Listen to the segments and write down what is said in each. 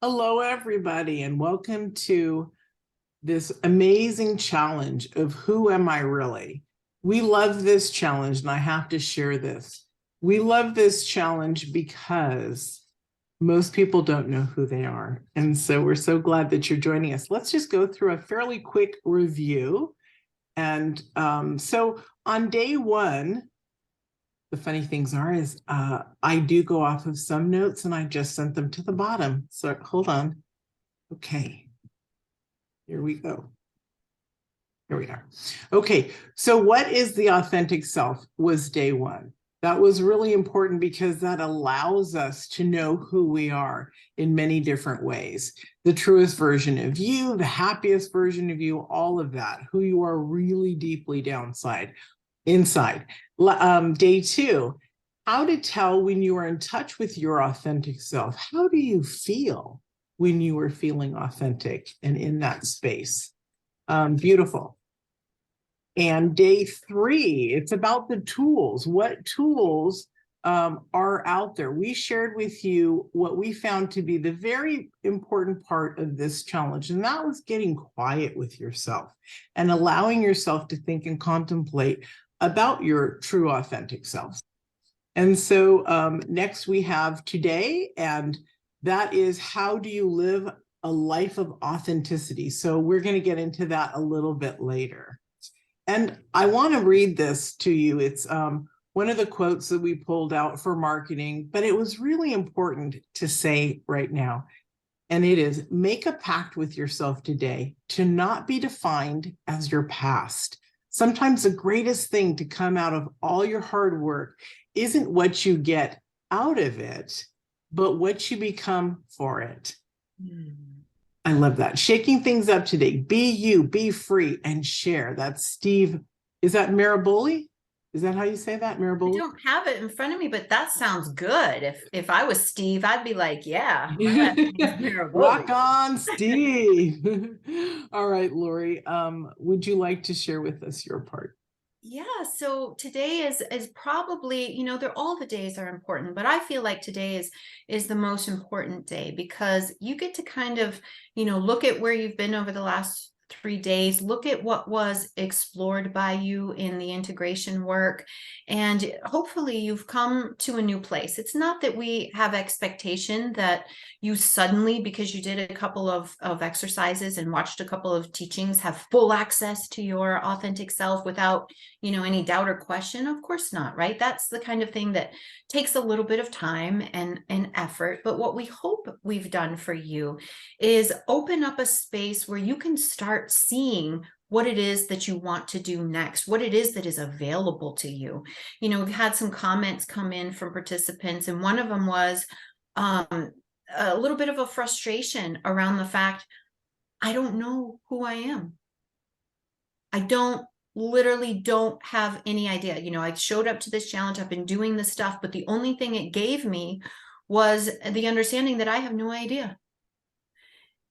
Hello, everybody, and welcome to this amazing challenge of Who Am I Really? We love this challenge, and I have to share this. We love this challenge because most people don't know who they are. And so we're so glad that you're joining us. Let's just go through a fairly quick review. And so on day one, the funny things are is I do go off of some notes and I just sent them to the bottom. So hold on. Okay, here we go. Here we are. Okay, so what is the authentic self was day one. That was really important because that allows us to know who we are in many different ways. The truest version of you, the happiest version of you, all of that, who you are really deeply inside. Day two, how to tell when you are in touch with your authentic self. How do you feel when you are feeling authentic and in that space? Beautiful. And day three, it's about the tools. What tools are out there? We shared with you what we found to be the very important part of this challenge, and that was getting quiet with yourself and allowing yourself to think and contemplate about your true authentic self. And so next we have today, and that is how do you live a life of authenticity? So we're going to get into that a little bit later. And I want to read this to you. It's one of the quotes that we pulled out for marketing, but it was really important to say right now. And it is, make a pact with yourself today to not be defined as your past. Sometimes the greatest thing to come out of all your hard work isn't what you get out of it, but what you become for it. I love that. Shaking things up today. Be you, be free, and share. That's Steve. Is that Maraboli? Is that how you say that, I Maraboli? don't have it in front of me, but that sounds good. If I was Steve, I'd be like, yeah, my last name's Rock Miraboli. on, Steve. All right, Lori. Would you like to share with us your part? Yeah, so today is probably, they're all the days are important, but I feel like today is the most important day because you get to kind of, look at where you've been over the last 3 days, look at what was explored by you in the integration work, and hopefully you've come to a new place. It's not that we have expectation that you suddenly, because you did a couple of exercises and watched a couple of teachings, have full access to your authentic self without any doubt or question. Of course not, right? That's the kind of thing that takes a little bit of time and effort. But what we hope we've done for you is open up a space where you can start seeing what it is that you want to do next, what it is that is available to you. We've had some comments come in from participants, and one of them was a little bit of a frustration around the fact, I don't know who I am. I literally don't have any idea. I showed up to this challenge. I've been doing this stuff, but the only thing it gave me was the understanding that I have no idea.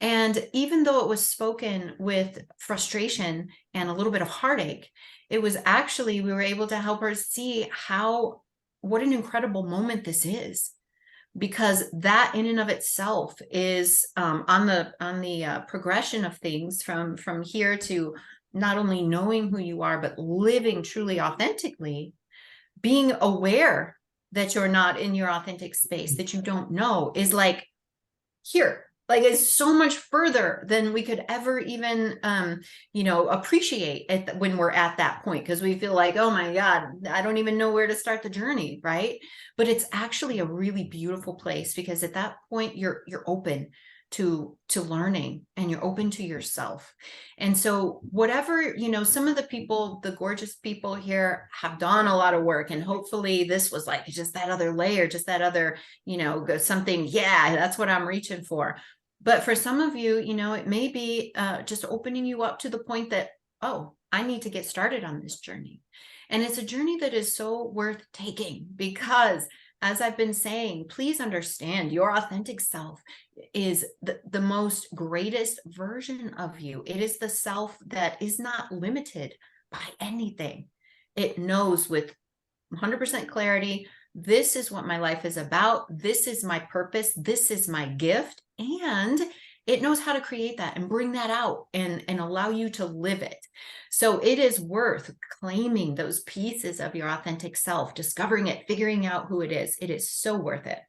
And even though it was spoken with frustration and a little bit of heartache, it was actually, we were able to help her see what an incredible moment this is. Because that in and of itself is on the progression of things from here to not only knowing who you are, but living truly authentically, being aware that you're not in your authentic space, that you don't know, is like here. Like it's so much further than we could ever even, appreciate it when we're at that point, because we feel like, oh my God, I don't even know where to start the journey, right? But it's actually a really beautiful place because at that point you're open to learning and you're open to yourself. And so whatever, some of the people, the gorgeous people here have done a lot of work, and hopefully this was like just that other layer, just that other, something, yeah, that's what I'm reaching for. But for some of you, it may be just opening you up to the point that, oh, I need to get started on this journey. And it's a journey that is so worth taking because, as I've been saying, please understand your authentic self is the most greatest version of you. It is the self that is not limited by anything. It knows with 100% clarity this is what my life is about. This is my purpose. This is my gift. And it knows how to create that and bring that out and allow you to live it. So it is worth claiming those pieces of your authentic self, discovering it, figuring out who it is. It is so worth it.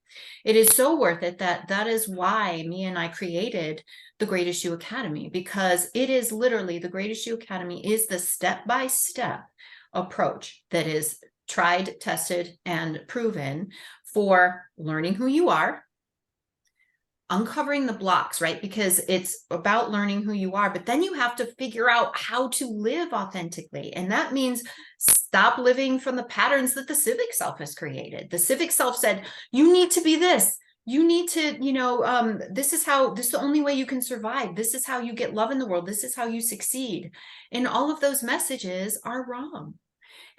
It is so worth it that is why me and I created the Greatest You Academy, because it is literally, the Greatest You Academy is the step-by-step approach that is tried, tested, and proven for learning who you are, uncovering the blocks, right? Because it's about learning who you are, but then you have to figure out how to live authentically. And that means stop living from the patterns that the civic self has created. The civic self said, you need to be this. You need to, this is the only way you can survive. This is how you get love in the world. This is how you succeed. And all of those messages are wrong.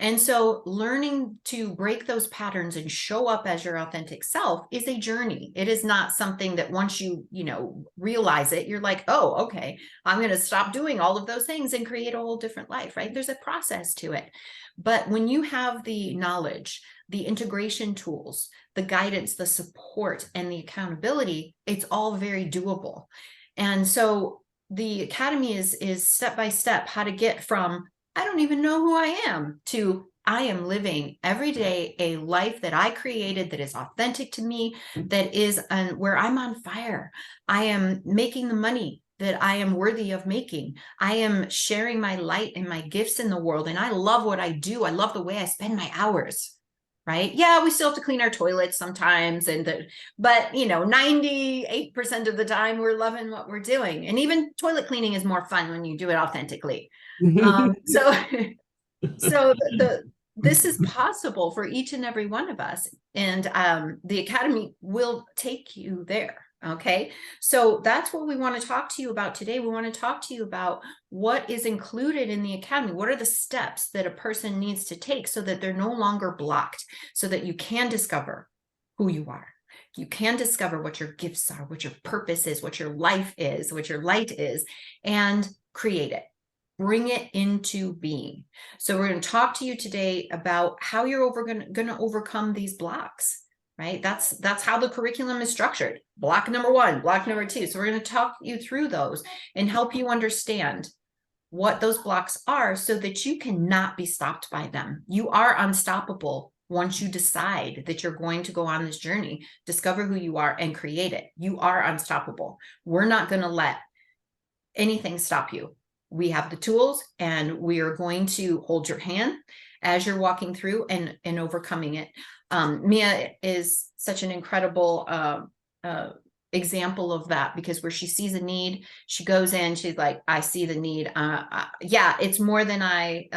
And so learning to break those patterns and show up as your authentic self is a journey. It is not something that once you, realize it, you're like, oh, okay, I'm going to stop doing all of those things and create a whole different life, right? There's a process to it. But when you have the knowledge, the integration tools, the guidance, the support, and the accountability, it's all very doable. And so the Academy is step by step how to get from I don't even know who I am to I am living every day a life that I created that is authentic to me, that is where I'm on fire. I am making the money that I am worthy of making. I am sharing my light and my gifts in the world. And I love what I do. I love the way I spend my hours. Right. Yeah, we still have to clean our toilets sometimes. But 98% of the time we're loving what we're doing. And even toilet cleaning is more fun when you do it authentically. So this is possible for each and every one of us. And the Academy will take you there. Okay. So that's what we want to talk to you about today. We want to talk to you about what is included in the Academy. What are the steps that a person needs to take so that they're no longer blocked, so that you can discover who you are. You can discover what your gifts are, what your purpose is, what your life is, what your light is, and create it. Bring it into being. So we're going to talk to you today about how you're going to overcome these blocks, right? That's how the curriculum is structured. Block number 1, block number 2. So we're going to talk you through those and help you understand what those blocks are so that you cannot be stopped by them. You are unstoppable once you decide that you're going to go on this journey, discover who you are and create it. You are unstoppable. We're not going to let anything stop you. We have the tools and we are going to hold your hand as you're walking through and overcoming it. Mia is such an incredible example of that, because where she sees a need, she goes in, she's like, I see the need. Yeah, it's more than I,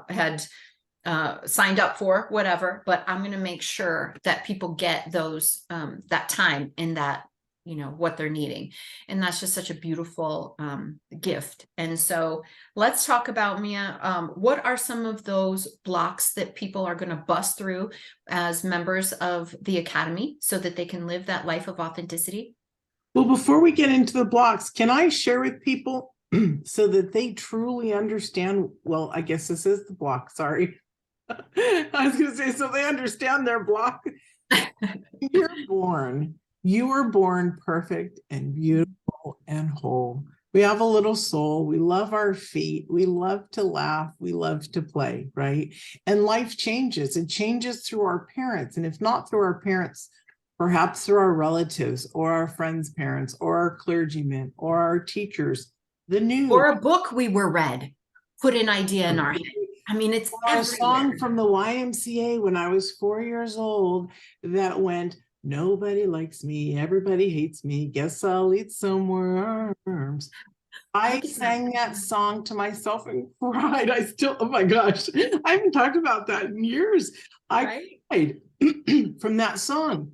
had signed up for, whatever, but I'm going to make sure that people get those, that time and that, what they're needing. And that's just such a beautiful gift. And so let's talk about, Mia, what are some of those blocks that people are going to bust through as members of the Academy so that they can live that life of authenticity? Well, before we get into the blocks, can I share with people so that they truly understand? Well, I guess this is the block. Sorry. I was going to say, so they understand their block. You were born perfect and beautiful and whole. We have a little soul. We love our feet. We love to laugh. We love to play, right? And life changes. It changes through our parents. And if not through our parents, perhaps through our relatives or our friends' parents or our clergymen or our teachers, the news. Or a book we were read, put an idea in our head. I mean, it's a song from the YMCA when I was 4 years old that went, nobody likes me, everybody hates me, guess I'll eat some worms. I sang that song to myself and cried. Oh my gosh, I haven't talked about that in years. I cried from that song.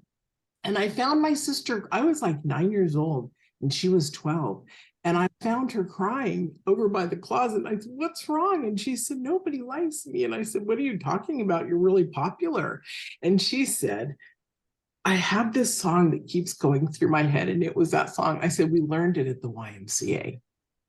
And I found my sister, I was like 9 years old and she was 12. And I found her crying over by the closet. And I said, what's wrong? And she said, nobody likes me. And I said, what are you talking about? You're really popular. And she said, I have this song that keeps going through my head. And it was that song. I said, we learned it at the YMCA.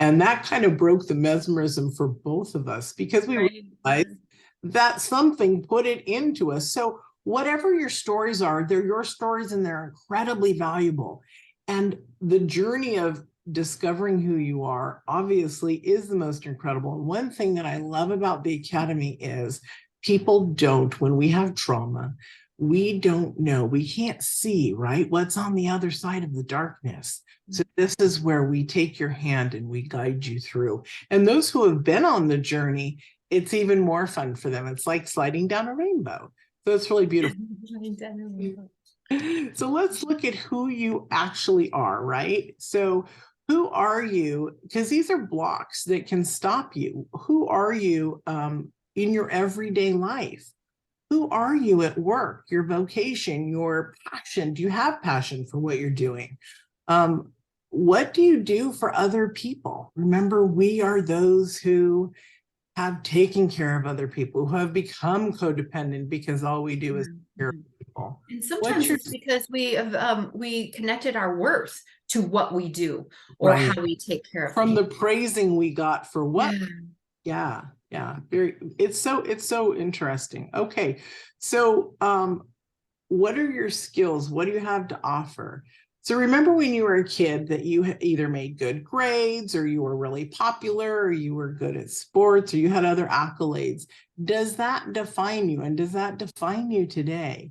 And that kind of broke the mesmerism for both of us, because we realized that something put it into us. So whatever your stories are, they're your stories and they're incredibly valuable. And the journey of discovering who you are obviously is the most incredible. And one thing that I love about the Academy is people don't, when we have trauma, we don't know, we can't see, right, what's on the other side of the darkness. So this is where we take your hand and we guide you through. And those who have been on the journey, it's even more fun for them. It's like sliding down a rainbow. So it's really beautiful. So let's look at who you actually are, right? So who are you? Because these are blocks that can stop you. Who are you in your everyday life? Who are you at work, your vocation, your passion? Do you have passion for what you're doing? What do you do for other people? Remember, we are those who have taken care of other people, who have become codependent because all we do is take care of people. And sometimes it's because we connected our worth to what we do or right. how we take care of from people. The praising we got for what. Yeah. Very, it's so interesting. Okay. So what are your skills? What do you have to offer? So remember when you were a kid that you either made good grades or you were really popular or you were good at sports or you had other accolades. Does that define you? And does that define you today?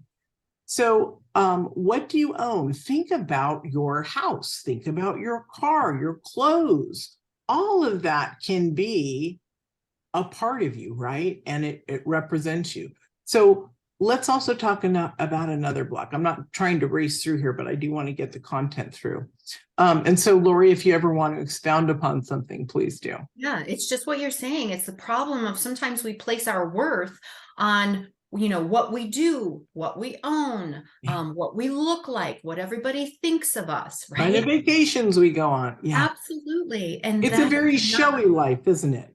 So what do you own? Think about your house. Think about your car, your clothes. All of that can be a part of you, right? And it represents you. So let's also talk about another block. I'm not trying to race through here, but I do want to get the content through. And so, Lori, if you ever want to expound upon something, please do. Yeah, it's just what you're saying. It's the problem of sometimes we place our worth on, you know, what we do, what we own, what we look like, what everybody thinks of us, right? Kind of vacations we go on. Yeah, absolutely. And it's a very showy life, isn't it?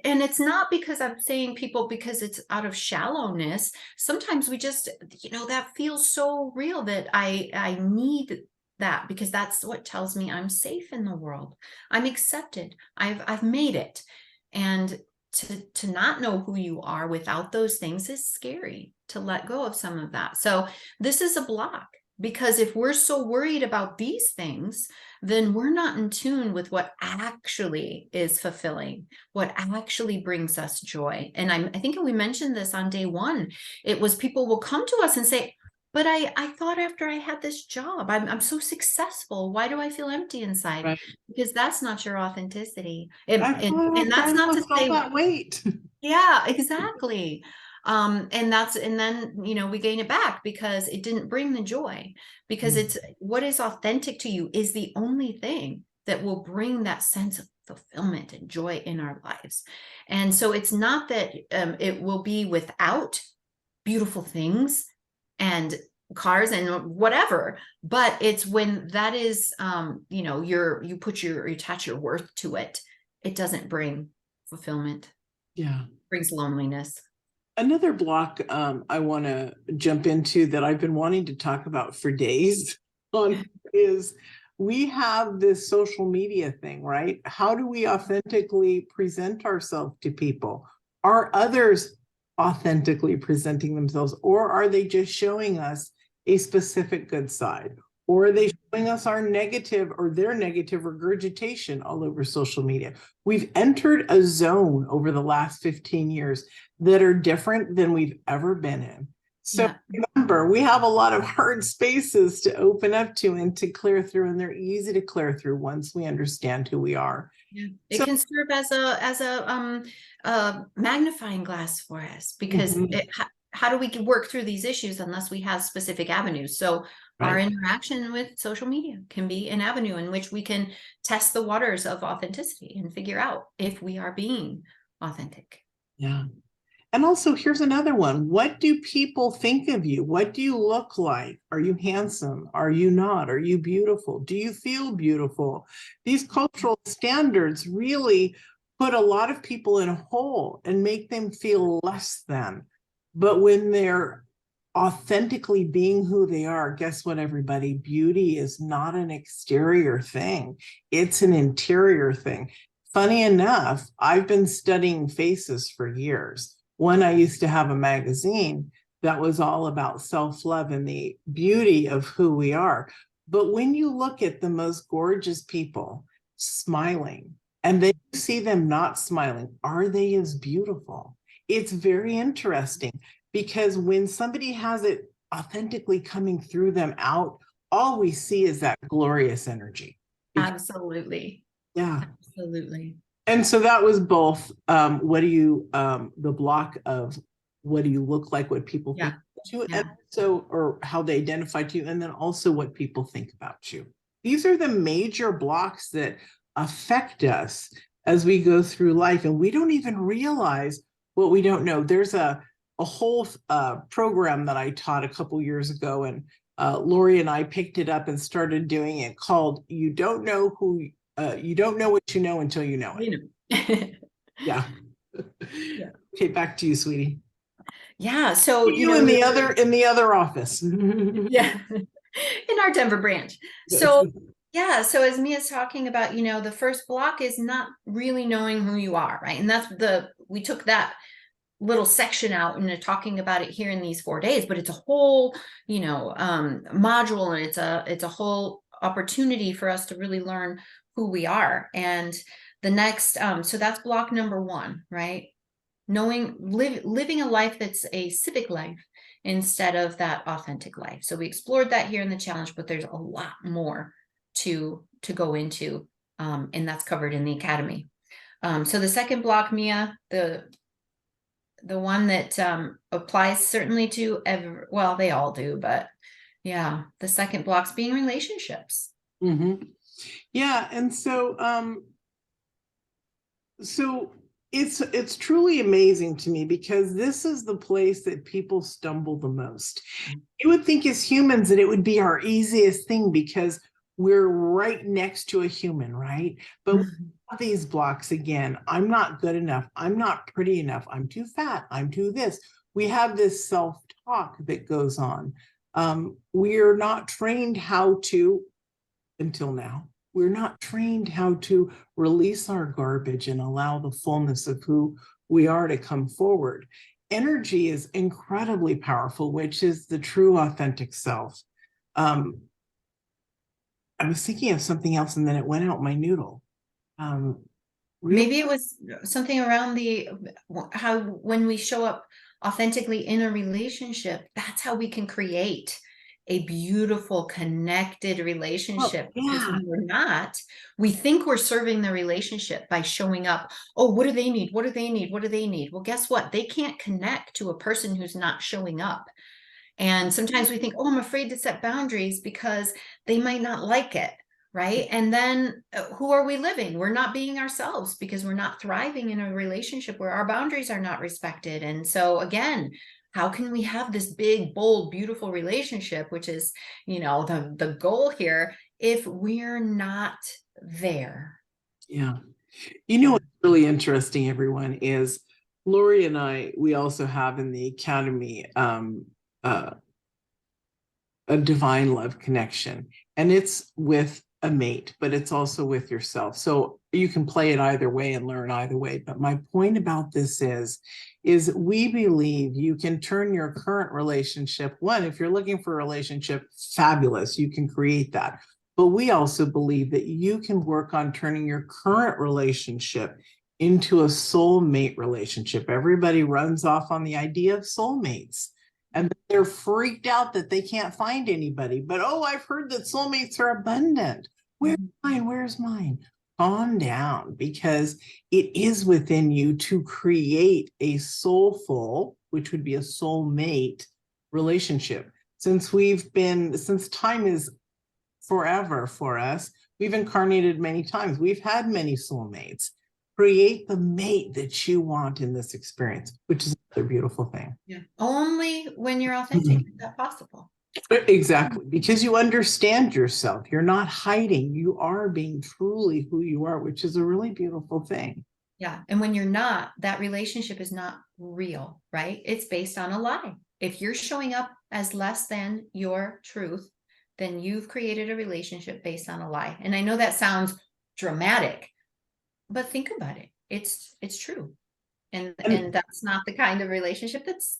And it's not because I'm saying people because it's out of shallowness. Sometimes we just, you know, that feels so real that I need that because that's what tells me I'm safe in the world. I'm accepted. I've made it. And to not know who you are without those things is scary, to let go of some of that. So this is a block. Because if we're so worried about these things, then we're not in tune with what actually is fulfilling, what actually brings us joy. And I think we mentioned this on day one. It was people will come to us and say, but I thought after I had this job, I'm so successful. Why do I feel empty inside? Right. Because that's not your authenticity. And that's not to say that weight. Yeah, exactly. And then, you know, we gain it back because it didn't bring the joy, because it's what is authentic to you is the only thing that will bring that sense of fulfillment and joy in our lives. And so it's not that it will be without beautiful things and cars and whatever, but it's when that is, you know, you attach your worth to it. It doesn't bring fulfillment. Yeah. It brings loneliness. Another block I want to jump into that I've been wanting to talk about for days on is we have this social media thing, right? How do we authentically present ourselves to people? Are others authentically presenting themselves, or are they just showing us a specific good side? Or are they showing us our negative or their negative regurgitation all over social media? We've entered a zone over the last 15 years that are different than we've ever been in. So remember, we have a lot of hard spaces to open up to and to clear through, and they're easy to clear through once we understand who we are. Yeah. It can serve as a magnifying glass for us, because how do we work through these issues unless we have specific avenues? So our interaction with social media can be an avenue in which we can test the waters of authenticity and figure out if we are being authentic. Yeah. And also, here's another one. What do people think of you? What do you look like? Are you handsome? Are you not? Are you beautiful? Do you feel beautiful? These cultural standards really put a lot of people in a hole and make them feel less than. But when they're authentically being who they are, guess what, everybody? Beauty is not an exterior thing. It's an interior thing. Funny enough, I've been studying faces for years. When I used to have a magazine that was all about self-love and the beauty of who we are. But when you look at the most gorgeous people smiling, and then you see them not smiling, are they as beautiful? It's very interesting, because when somebody has it authentically coming through them out, all we see is that glorious energy. Absolutely. Yeah. Absolutely. And so that was both what do you the block of what do you look like, what people think about you, and so, or how they identify to you, and then also what people think about you. These are the major blocks that affect us as we go through life, and we don't even realize what we don't know. There's a whole program that I taught a couple years ago, and Lori and I picked it up and started doing it, called "You Don't Know Who." You don't know what you know until you know it. You know. Yeah. Yeah. Okay, back to you, sweetie. Yeah. So, You in the other office. yeah, in our Denver branch. So, yeah. So as Mia's talking about, the first block is not really knowing who you are, right? And we took that little section out and talking about it here in these 4 days, but it's a whole, module, and it's a whole opportunity for us to really learn who we are. And the next, so that's block number 1, right? Living a life that's a civic life instead of that authentic life. So we explored that here in the challenge, but there's a lot more to go into, and that's covered in the academy. So the second block, Mia, the one that applies certainly to well, they all do, but yeah, the second block's being relationships. Mm-hmm. Yeah, and so so it's truly amazing to me, because this is the place that people stumble the most. You would think as humans that it would be our easiest thing, because we're right next to a human, right? But we have these blocks again. I'm not good enough. I'm not pretty enough. I'm too fat. I'm too this. We have this self-talk that goes on. We're not trained how to, until now, we're not trained how to release our garbage and allow the fullness of who we are to come forward. Energy is incredibly powerful, which is the true authentic self. I was thinking of something else and then it went out my noodle. Maybe it was something around how when we show up authentically in a relationship, that's how we can create a beautiful connected relationship. Because when we're not, we think we're serving the relationship by showing up. Oh, what do they need? What do they need? What do they need? Well, guess what? They can't connect to a person who's not showing up. And sometimes we think, oh, I'm afraid to set boundaries because they might not like it. Right. And then who are we living? We're not being ourselves, because we're not thriving in a relationship where our boundaries are not respected. And so again, how can we have this big, bold, beautiful relationship, which is, the goal here, if we're not there? Yeah. What's really interesting, everyone, is Lori and I, we also have in the academy a divine love connection, and it's with a mate, but it's also with yourself. So you can play it either way and learn either way. But my point about this is we believe you can turn your current relationship, one, if you're looking for a relationship, fabulous, you can create that. But we also believe that you can work on turning your current relationship into a soulmate relationship. Everybody runs off on the idea of soulmates, and they're freaked out that they can't find anybody. But, oh, I've heard that soulmates are abundant. Where's mine? Where's mine? Calm down, because it is within you to create a soulful, which would be a soulmate relationship. Since time is forever for us, we've incarnated many times. We've had many soulmates. Create the mate that you want in this experience, which is another beautiful thing. Yeah. Only when you're authentic is that possible. Exactly, because you understand yourself. You're not hiding. You are being truly who you are, which is a really beautiful thing. Yeah. And when you're not, that relationship is not real, right? It's based on a lie. If you're showing up as less than your truth, then you've created a relationship based on a lie. And I know that sounds dramatic, but think about it. It's true. And that's not the kind of relationship that's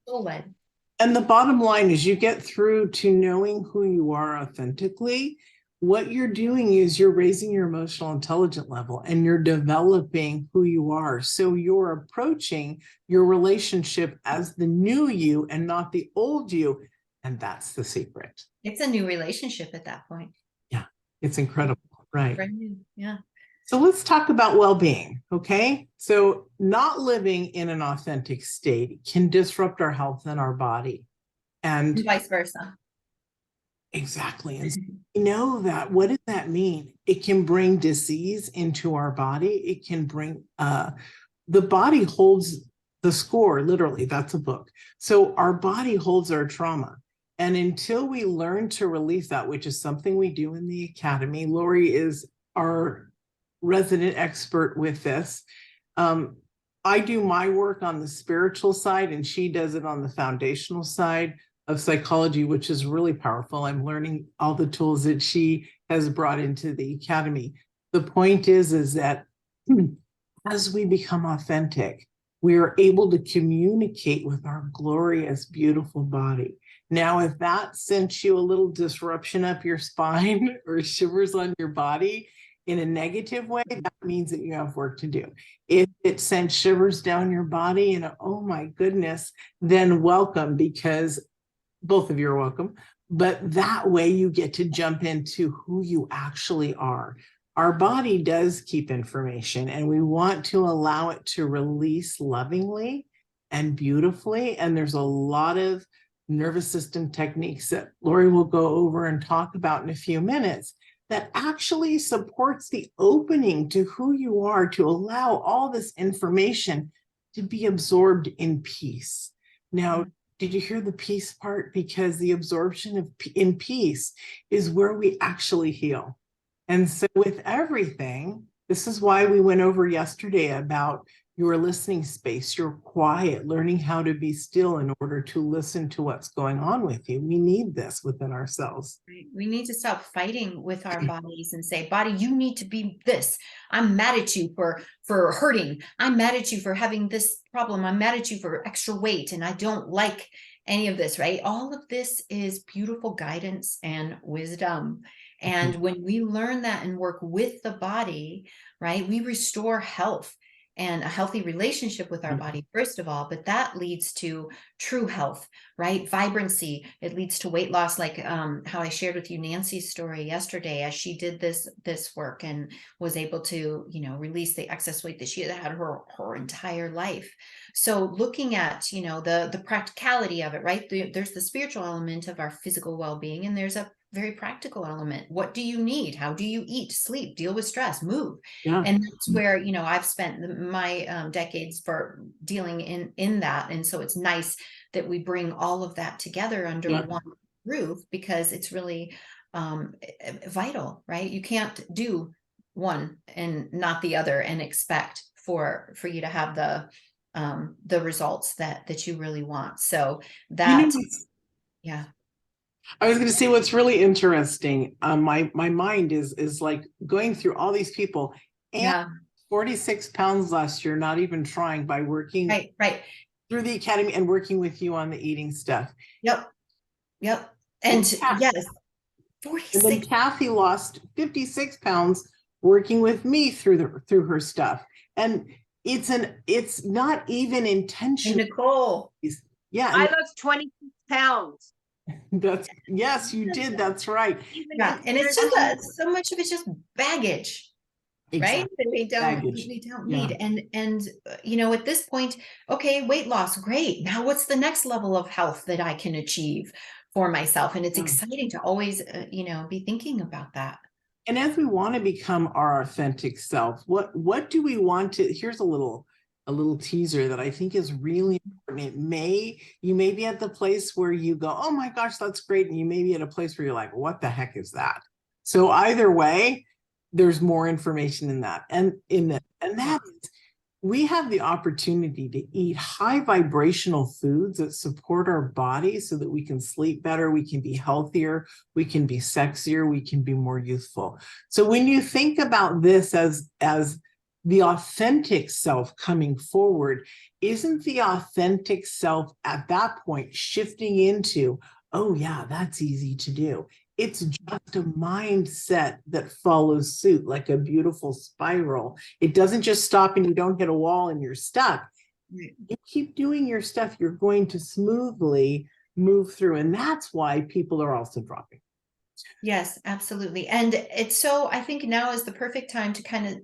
Soul-led. And the bottom line is you get through to knowing who you are authentically. What you're doing is you're raising your emotional intelligence level and you're developing who you are. So you're approaching your relationship as the new you and not the old you. And that's the secret. It's a new relationship at that point. Yeah, it's incredible. Right. Brand new. Yeah. So let's talk about well-being, okay? So not living in an authentic state can disrupt our health and our body. And And vice versa. exactly. And so we know that. What does that mean? It can bring disease into our body. It can bring, the body holds the score, literally. That's a book. So our body holds our trauma. And until we learn to release that, which is something we do in the academy, Lori is our resident expert with this. I do my work on the spiritual side, and she does it on the foundational side of psychology, which is really powerful. I'm learning all the tools that she has brought into the academy. The point is that as we become authentic, we are able to communicate with our glorious, beautiful body. Now, if that sent you a little disruption up your spine or shivers on your body in a negative way, that means that you have work to do. If it sent shivers down your body and oh my goodness, then welcome, because both of you are welcome. But that way you get to jump into who you actually are. Our body does keep information, and we want to allow it to release lovingly and beautifully. And there's a lot of nervous system techniques that Lori will go over and talk about in a few minutes that actually supports the opening to who you are, to allow all this information to be absorbed in peace. Now, did you hear the peace part? Because the absorption of in peace is where we actually heal. And so with everything, this is why we went over yesterday about your listening space, your quiet, learning how to be still in order to listen to what's going on with you. We need this within ourselves. We need to stop fighting with our bodies and say, body, you need to be this. I'm mad at you for hurting. I'm mad at you for having this problem. I'm mad at you for extra weight, and I don't like any of this, right? All of this is beautiful guidance and wisdom. And when we learn that and work with the body, right, we restore health and a healthy relationship with our body, first of all, but that leads to true health, right? Vibrancy. It leads to weight loss, like how I shared with you Nancy's story yesterday, as she did this work and was able to, release the excess weight that she had had her entire life. So looking at, the practicality of it, right? There's the spiritual element of our physical well-being, and there's a very practical element. What do you need? How do you eat, sleep, deal with stress, move? Yeah. And that's where, I've spent my decades for dealing in that. And so it's nice that we bring all of that together under one roof, because it's really vital, right? You can't do one and not the other and expect for you to have the results that you really want. So that, yeah. I was going to say what's really interesting. My mind is like going through all these people, and 46 pounds last year, not even trying, by working right through the academy and working with you on the eating stuff. Yep. And yes, 46. And then Kathy lost 56 pounds working with me through her stuff. And it's not even intentional. And Nicole. Yeah. I lost 26 pounds. Yes, you did. That's right. Yeah. And it's just so much of it's just baggage. Exactly. Right? That we don't need. And at this point, okay, weight loss, great. Now what's the next level of health that I can achieve for myself? And it's exciting to always, be thinking about that. And as we want to become our authentic self, what do we want to, here's a little teaser that I think is really important. You may be at the place where you go, oh my gosh, that's great. And you may be at a place where you're like, what the heck is that? So either way, there's more information in that. And that is, we have the opportunity to eat high vibrational foods that support our body so that we can sleep better, we can be healthier, we can be sexier, we can be more youthful. So when you think about this as the authentic self coming forward, isn't the authentic self at that point shifting into, oh yeah, that's easy to do. It's just a mindset that follows suit like a beautiful spiral. It doesn't just stop and you don't hit a wall and you're stuck. You keep doing your stuff, you're going to smoothly move through. And that's why people are also dropping. Yes, absolutely. And it's so, I think now is the perfect time to kind of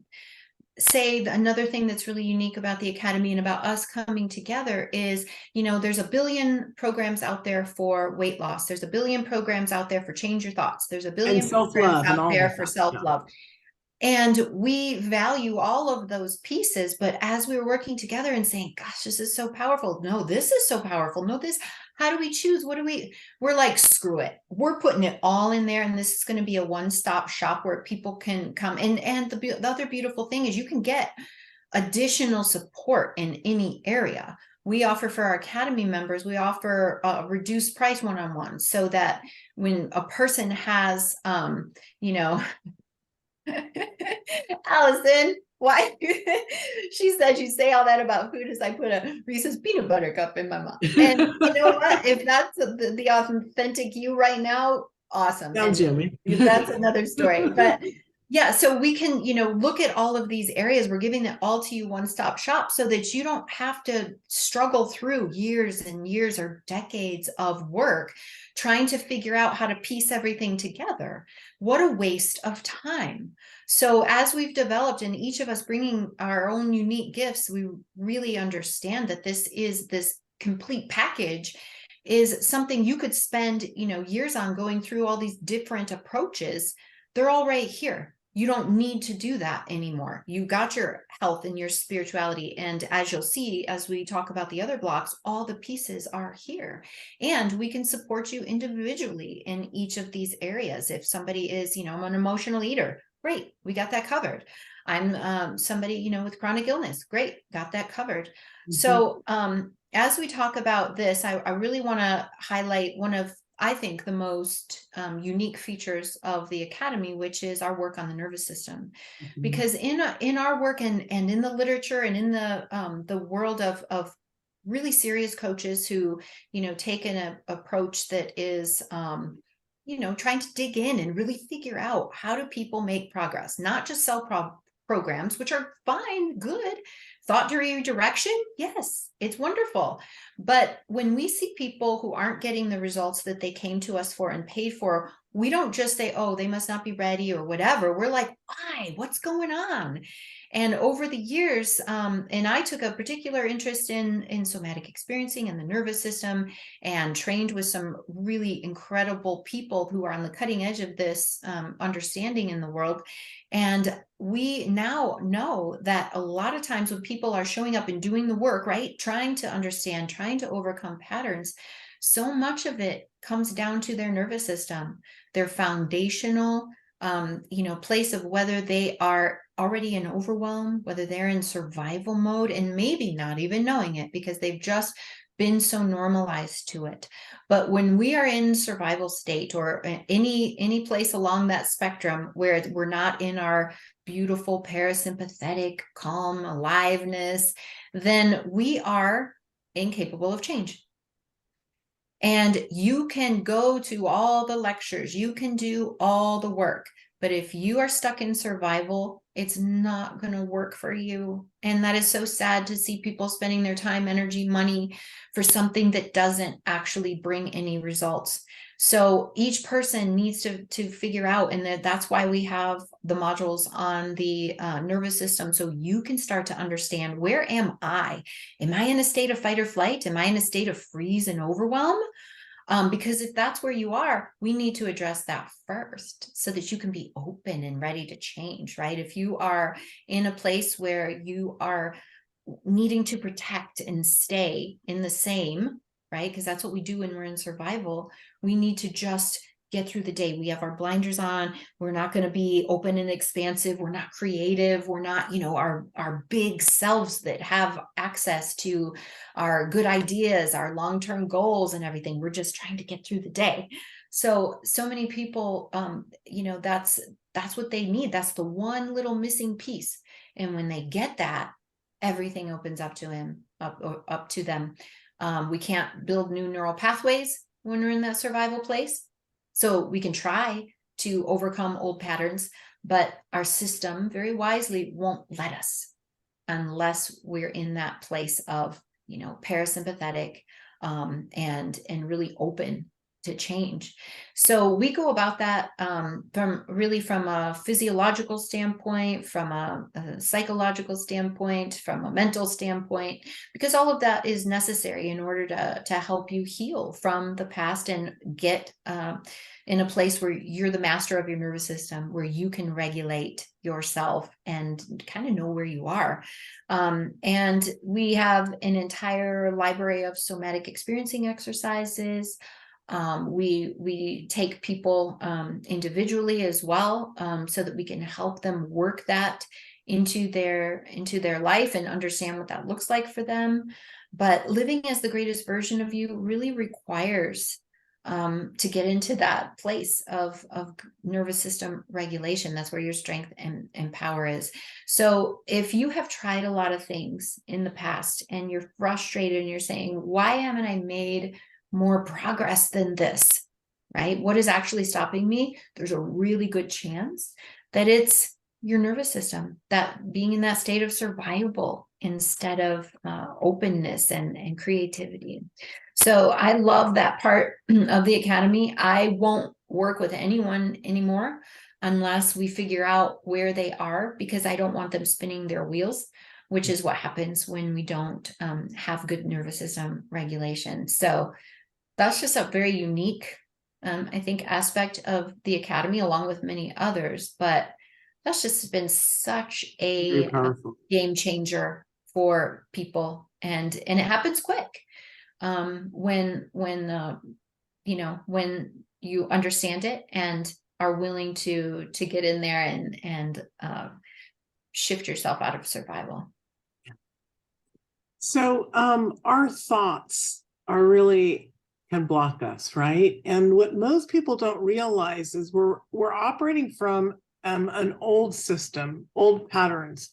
say another thing that's really unique about the Academy and about us coming together is, there's a billion programs out there for weight loss. There's a billion programs out there for change your thoughts. There's a billion programs out there for self-love. And we value all of those pieces, but as we were working together and saying, gosh, this is so powerful. No, this is so powerful. No, this, how do we choose? We're like, screw it. We're putting it all in there. And this is going to be a one-stop shop where people can come. And the other beautiful thing is you can get additional support in any area. We offer for our Academy members, we offer a reduced price one-on-one so that when a person has, Allison, why? She said you say all that about food as I put a Reese's peanut butter cup in my mouth. And you know what? If that's the authentic you right now, awesome. Now, Jimmy. That's another story. But yeah, so we can, look at all of these areas. We're giving it all to you one-stop shop so that you don't have to struggle through years and years or decades of work trying to figure out how to piece everything together. What a waste of time. So as we've developed and each of us bringing our own unique gifts, we really understand that this complete package is something you could spend, years on going through all these different approaches. They're all right here. You don't need to do that anymore. You got your health and your spirituality. And as you'll see, as we talk about the other blocks, all the pieces are here. And we can support you individually in each of these areas. If somebody is, I'm an emotional eater, great, we got that covered. I'm somebody, with chronic illness, great, got that covered. So as we talk about this, I really want to highlight one of, I think, the most unique features of the Academy, which is our work on the nervous system. Because in our work and in the literature and in the world of really serious coaches who, take an approach that is, trying to dig in and really figure out how do people make progress, not just sell programs, which are fine, good, thought redirection. Yes, it's wonderful. But when we see people who aren't getting the results that they came to us for and paid for, we don't just say, oh, they must not be ready or whatever. We're like, why? What's going on? And over the years, and I took a particular interest in somatic experiencing and the nervous system and trained with some really incredible people who are on the cutting edge of this understanding in the world. And we now know that a lot of times when people are showing up and doing the work, right, trying to understand, trying to overcome patterns, so much of it comes down to their nervous system, their foundational place of whether they are already in overwhelm, whether they're in survival mode and maybe not even knowing it because they've just been so normalized to it. But when we are in survival state or any place along that spectrum where we're not in our beautiful parasympathetic, calm aliveness, then we are incapable of change. And you can go to all the lectures, you can do all the work, but if you are stuck in survival, it's not going to work for you. And that is so sad to see people spending their time, energy, money for something that doesn't actually bring any results. So each person needs to figure out, and that's why we have the modules on the nervous system, so you can start to understand, where am I? Am I in a state of fight or flight? Am I in a state of freeze and overwhelm? Because if that's where you are, we need to address that first so that you can be open and ready to change, right? If you are in a place where you are needing to protect and stay in the same, right? Because that's what we do when we're in survival. We need to just get through the day. We have our blinders on. We're not going to be open and expansive. We're not creative. We're not, our big selves that have access to our good ideas, our long-term goals and everything. We're just trying to get through the day. So many people, that's what they need. That's the one little missing piece. And when they get that, everything opens up to up to them. We can't build new neural pathways when we're in that survival place. So we can try to overcome old patterns, but our system very wisely won't let us unless we're in that place of, parasympathetic, and really open to change. So we go about that from a physiological standpoint, from a psychological standpoint, from a mental standpoint, because all of that is necessary in order to help you heal from the past and get in a place where you're the master of your nervous system, where you can regulate yourself and kind of know where you are. And we have an entire library of somatic experiencing exercises. We take people individually as well, so that we can help them work that into their life and understand what that looks like for them. But living as the greatest version of you really requires to get into that place of nervous system regulation. That's where your strength and power is. So if you have tried a lot of things in the past and you're frustrated and you're saying, why haven't I made more progress than this, right? What is actually stopping me? There's a really good chance that it's your nervous system, that being in that state of survival instead of openness and creativity. So I love that part of the academy. I won't work with anyone anymore unless we figure out where they are, because I don't want them spinning their wheels, which is what happens when we don't have good nervous system regulation. So that's just a very unique, I think, aspect of the academy, along with many others. But that's just been such Very a powerful. game changer for people, and it happens quick. When you understand it and are willing to get in there and shift yourself out of survival. So our thoughts are really can block us, right? And what most people don't realize is we're operating from an old system, old patterns.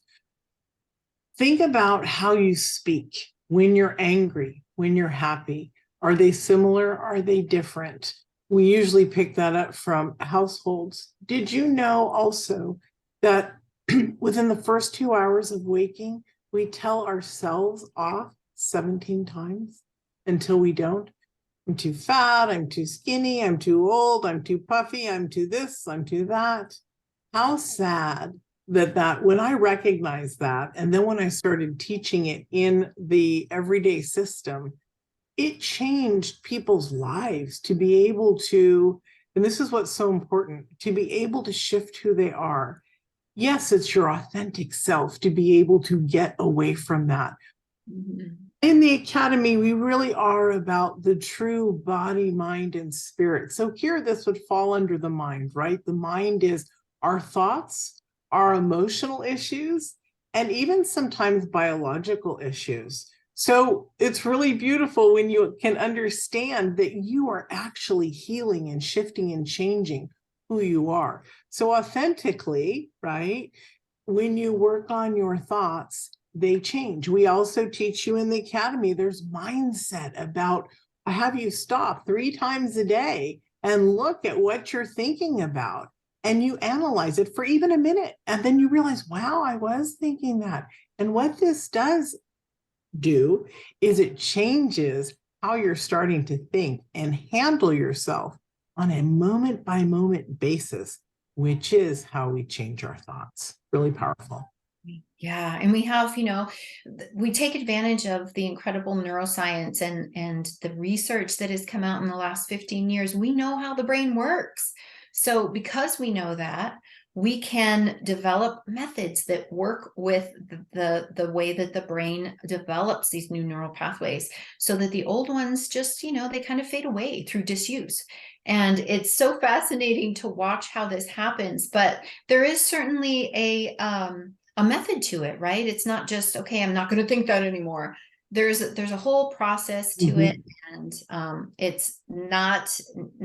Think about how you speak when you're angry, when you're happy. Are they similar? Are they different? We usually pick that up from households. Did you know also that within the first 2 hours of waking, we tell ourselves off 17 times until we don't? I'm too fat, I'm too skinny, I'm too old, I'm too puffy, I'm too this, I'm too that. How sad that when I recognized that, and then when I started teaching it in the everyday system, it changed people's lives to be able to, and this is what's so important, to be able to shift who they are. Yes, it's your authentic self to be able to get away from that. Mm-hmm. In the academy, we really are about the true body, mind, and spirit. So here, this would fall under the mind, right? The mind is our thoughts, our emotional issues, and even sometimes biological issues. So it's really beautiful when you can understand that you are actually healing and shifting and changing who you are. So authentically, right? When you work on your thoughts, they change. We also teach you in the academy, there's mindset about, I have you stop 3 times a day and look at what you're thinking about. And you analyze it for even a minute. And then you realize, wow, I was thinking that. And what this does do is it changes how you're starting to think and handle yourself on a moment by moment basis, which is how we change our thoughts. Really powerful. Yeah. And we have, we take advantage of the incredible neuroscience and the research that has come out in the last 15 years. We know how the brain works. So because we know that, we can develop methods that work with the way that the brain develops these new neural pathways, so that the old ones just, they kind of fade away through disuse. And it's so fascinating to watch how this happens. But there is certainly a method to it, right? It's not just, okay, I'm not going to think that anymore. there's a whole process to Mhm. it, and it's not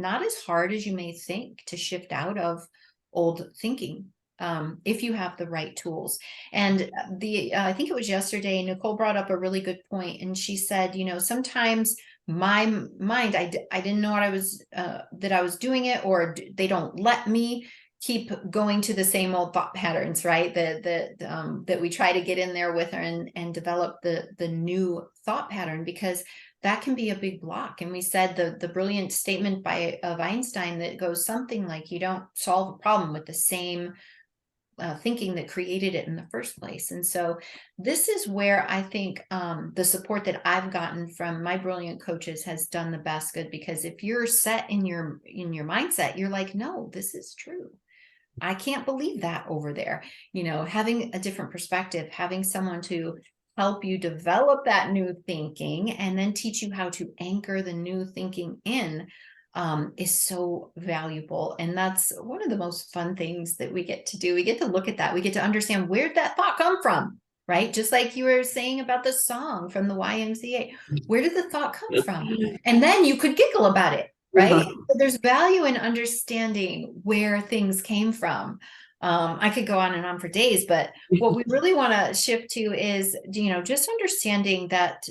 as hard as you may think to shift out of old thinking, if you have the right tools. And I think it was yesterday, Nicole brought up a really good point, and she said, sometimes my mind, I didn't know what I was that I was doing it, or they don't let me keep going to the same old thought patterns, right? That we try to get in there with her and develop the new thought pattern, because that can be a big block. And we said the brilliant statement of Einstein that goes something like, you don't solve a problem with the same thinking that created it in the first place. And so this is where I think the support that I've gotten from my brilliant coaches has done the best good, because if you're set in your mindset, you're like, no, this is true. I can't believe that over there. Having a different perspective, having someone to help you develop that new thinking and then teach you how to anchor the new thinking in, is so valuable. And that's one of the most fun things that we get to do. We get to look at that. We get to understand, where'd that thought come from, right? Just like you were saying about the song from the YMCA. Where did the thought come from? And then you could giggle about it, right? So there's value in understanding where things came from. I could go on and on for days, but what we really want to shift to is, just understanding that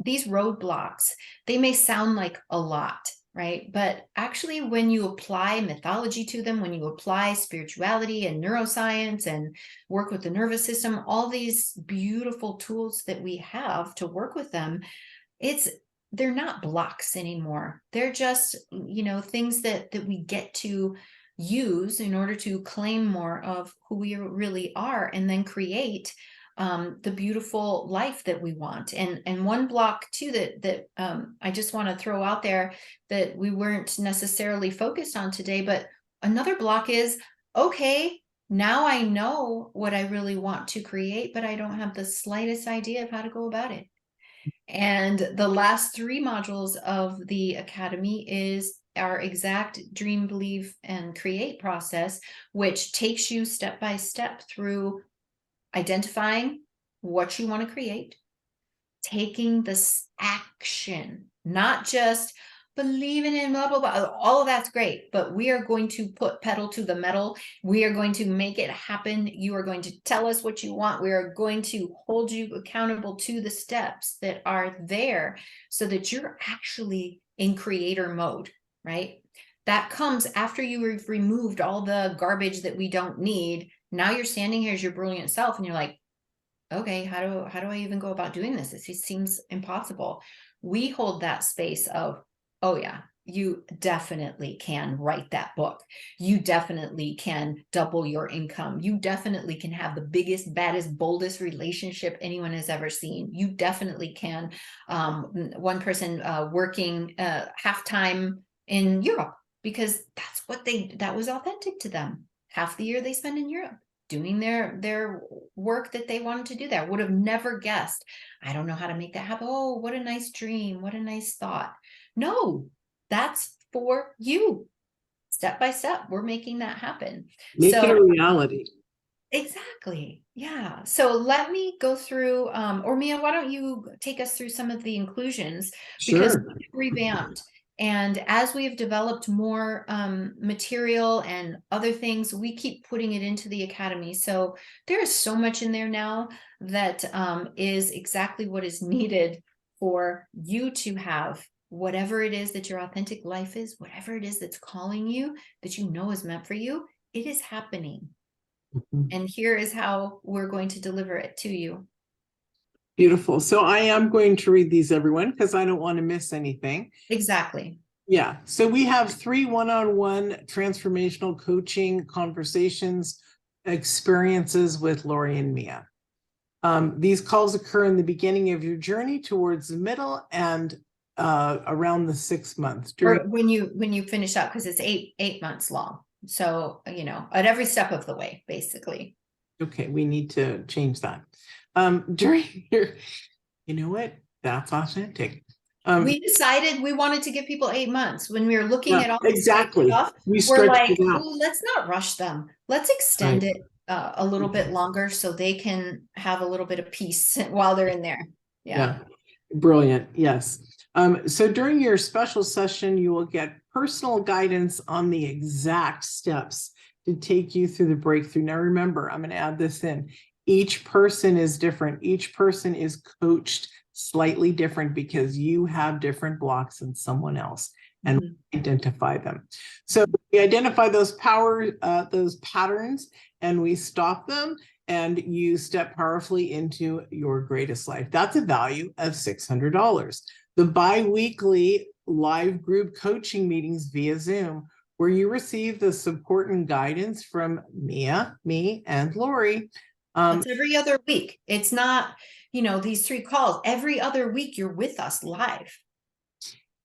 these roadblocks, they may sound like a lot, right? But actually, when you apply mythology to them, when you apply spirituality and neuroscience and work with the nervous system, all these beautiful tools that we have to work with them, they're not blocks anymore. They're just, things that we get to use in order to claim more of who we really are, and then create the beautiful life that we want. And one block too that I just want to throw out there that we weren't necessarily focused on today, but another block is, okay, now I know what I really want to create, but I don't have the slightest idea of how to go about it. And the last 3 modules of the Academy is our exact dream, believe, and create process, which takes you step by step through identifying what you want to create, taking this action, not just believing in blah, blah, blah. All of that's great, but we are going to put pedal to the metal. We are going to make it happen. You are going to tell us what you want. We are going to hold you accountable to the steps that are there so that you're actually in creator mode, right? That comes after you've removed all the garbage that we don't need. Now you're standing here as your brilliant self, and you're like, okay, how do I even go about doing this? It seems impossible. We hold that space of, oh yeah, you definitely can write that book. You definitely can double your income. You definitely can have the biggest, baddest, boldest relationship anyone has ever seen. You definitely can. One person working half-time in Europe, because that was authentic to them. Half the year they spend in Europe doing their work that they wanted to do there. Would have never guessed. I don't know how to make that happen. Oh, what a nice dream. What a nice thought. No, that's for you. Step by step, we're making that happen. Make it a reality. Exactly. Yeah. So let me go through, or Mia, why don't you take us through some of the inclusions? Because Sure. we've revamped. And as we've developed more material and other things, we keep putting it into the Academy. So there is so much in there now that is exactly what is needed for you to have whatever it is that your authentic life is, whatever it is that's calling you, that you know is meant for you. It is happening. And here is how we're going to deliver it to you. Beautiful. So I am going to read these, everyone, because I don't want to miss anything. Exactly. Yeah. So we have 3 one-on-one transformational coaching conversations, experiences with Lori and Mia. These calls occur in the beginning of your journey, towards the middle, and around the 6th month. Or when you finish up, because it's eight months long. So, at every step of the way, basically. Okay, we need to change that. During your, you know what? That's authentic. We decided we wanted to give people 8 months when we were looking at all this exactly stuff. We're like, let's not rush them. Let's extend it a little bit longer so they can have a little bit of peace while they're in there. Yeah. Brilliant. Yes. So during your special session, you will get personal guidance on the exact steps to take you through the breakthrough. Now, remember, I'm going to add this in. Each person is different. Each person is coached slightly different because you have different blocks than someone else, and identify them. So we identify those patterns, and we stop them, and you step powerfully into your greatest life. That's a value of $600. The bi-weekly live group coaching meetings via Zoom, where you receive the support and guidance from Mia, me, and Lori. It's every other week. It's not, these 3 calls. Every other week you're with us live.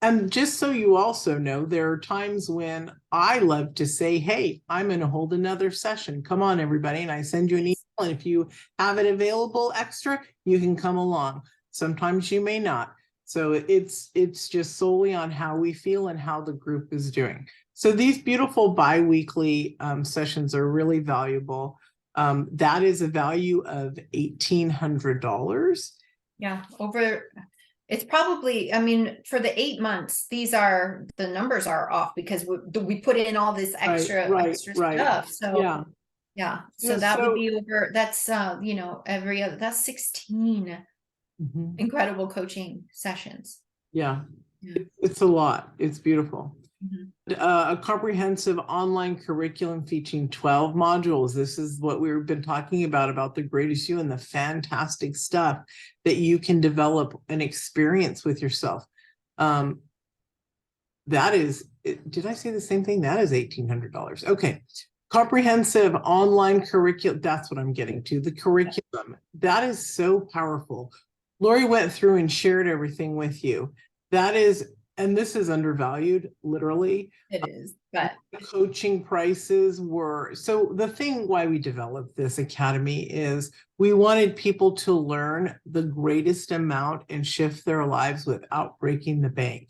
And just so you also know, there are times when I love to say, hey, I'm going to hold another session. Come on, everybody. And I send you an email. And if you have it available extra, you can come along. Sometimes you may not. So it's just solely on how we feel and how the group is doing. So these beautiful bi-weekly sessions are really valuable. That is a value of $1,800. Yeah, it's probably, for the 8 months, the numbers are off because we put in all this extra stuff. So yeah. So that would be over, that's, every other, that's 16 incredible coaching sessions. Yeah. It's a lot. It's beautiful. A comprehensive online curriculum featuring 12 modules. This is what we've been talking about the greatest you and the fantastic stuff that you can develop an experience with yourself. That is, did I say the same thing? That is $1,800. Okay. Comprehensive online curriculum. That's what I'm getting to. The curriculum. That is so powerful. Lori went through and shared everything with you. That is, and this is undervalued, literally. It is, but coaching prices were, so the thing why we developed this academy is we wanted people to learn the greatest amount and shift their lives without breaking the bank.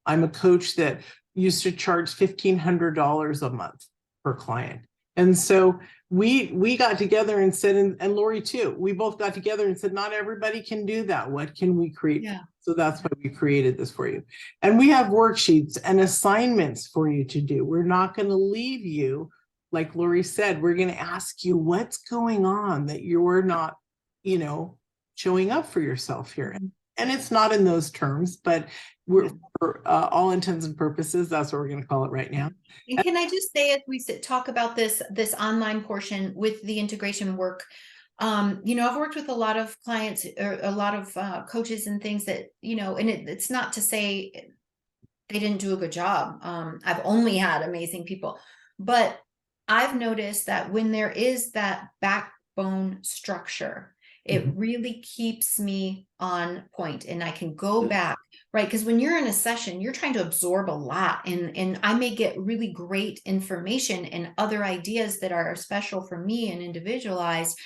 I'm a coach that used to charge $1,500 a month per client. And so we got together and said, and Lori too, we both got together and said, not everybody can do that. What can we create? Yeah. So that's why we created this for you. And we have worksheets and assignments for you to do. We're not going to leave you, like Lori said, we're going to ask you what's going on that you're not, showing up for yourself here. And it's not in those terms, but we're for all intents and purposes, that's what we're going to call it right now. And can I just say, as we talk about this online portion with the integration work, I've worked with a lot of clients or a lot of coaches and things that, and it's not to say they didn't do a good job. I've only had amazing people, but I've noticed that when there is that backbone structure, it really keeps me on point and I can go back, right? Because when you're in a session, you're trying to absorb a lot and I may get really great information and other ideas that are special for me and individualized.